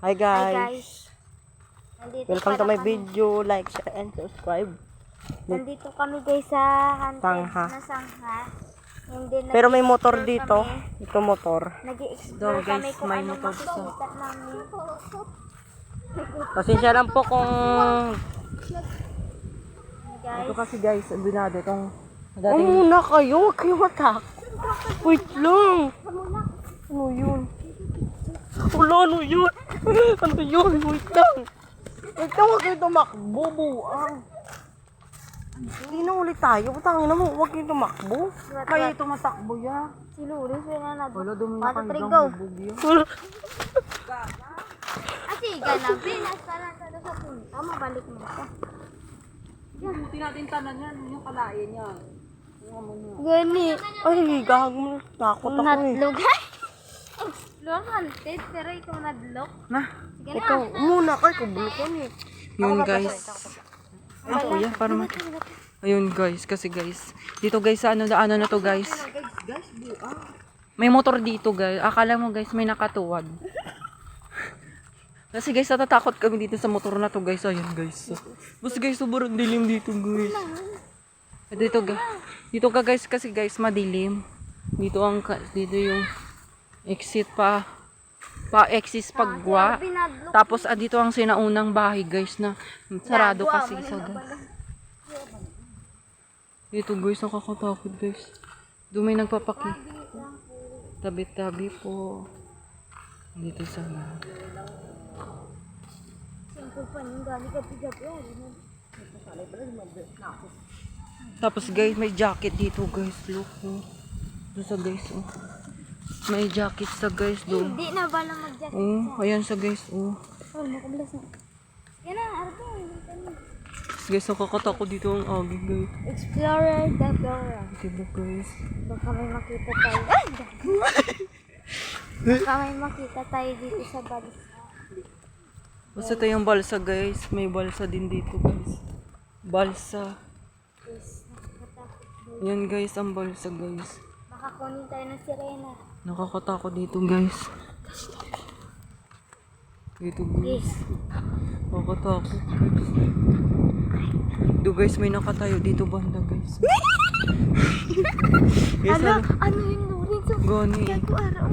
Hi Hi guys. guys. Nandito Welcome to pala my kami. video. Like, share, and subscribe. Nandito kami guys sa haunted Sangha. na sangha. Hindi Pero may motor nag-explore dito. kami. Ito motor. Nag-i-explore Ito, kami guys, kung may anong motor dito. makikita namin. Pasensya lang po kung... Guys, Ito kasi guys, binado itong... Muna kayo, huwag kayo matakot. Wait lang. Ano yun? Wala, ano yun? Ano yun? Wait lang. Wait lang, huwag kayo tumakbo, buang. Hindi na ulit tayo. Putangin na mo, huwag kayo tumakbo. Kaya tumatakbo ya. si Lulis na nag... Wala, dumi na kayo Go. ng bubog yan. Kasi ganapin. Nasa na sa punta. Mabalik mo ka. Hindi natin tanan yan, yung kalain yan. Gani. Ay, gagawin mo. Takot ako eh. Nadlog. Explore haunted. Pero ikaw nadlog. Na, Sige na. ikaw, muna kayo, kabulukan eh. Yun guys. Ay, kuya, para ayun guys, kasi guys. Dito guys, sa ano na to guys. May motor dito guys. Akala mo guys, may nakatuwad. Kasi guys, natatakot kami dito sa motor na to guys. Ayun guys. Basta guys, sobrang dilim dito guys. Dito ka guys, kasi guys, madilim. Dito yung exit exit pagwa. Tapos dito ang sinaunang bahay guys na sarado kasi isa guys. Dito guys, nakakatakot guys. Doon may nagpapaki. Tabi-tabi po. Dito sa Tapos guys, may jacket dito guys. Look oh. Doon sa guys oh. May jacket sa guys doon. Hindi na bala mag-jacket. Oh, ayan sa guys oh. Oh, makabalas na. Yan na, arto. Guys, nakakatakot dito ang agi guys. Explorer the Flora. Diba guys? Baka may makita tayo. Ay! Baka may makita tayo dito sa balsa. Basta tayong balsa guys. May balsa din dito guys. Balsa. Yes, nakakatakot. Yan guys, ang balsa guys. Baka kunin tayo ng sirena. Nakakatakot dito guys. Dito guys. Yes. Nakakatakot guys. Dito guys, may nakatayo dito banda guys. Yes, Hala, ano yun Lorenzo? Gani. Gago araw.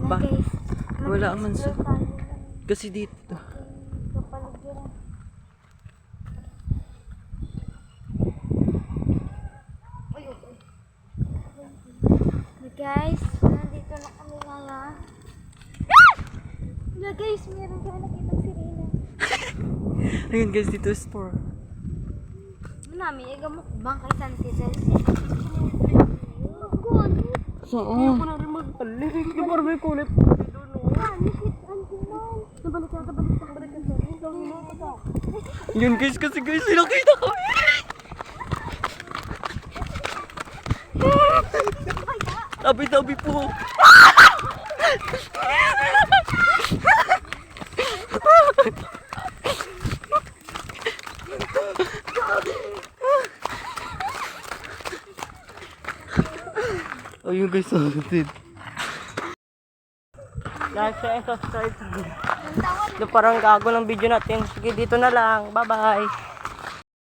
Ba? Na guys. Wala man sa... Mag-explore tayo ng Kasi dito. kapaligiran. Guys, nandito na kami ngayon. Wala guys, meron ka nakitang sirena. Ayun guys, dito store. Nami, igamukbang kay Santizel. Good. Saan? na rin magpalig. Yung parang may kulit po dito, no? Nabalik ka. Yun guys, kasi guys, nakita ko. Tabi-tabi po. Ayun guys, sorted. Like, share, and subscribe. Parang gago ng video natin. Sige, dito na lang. Bye-bye.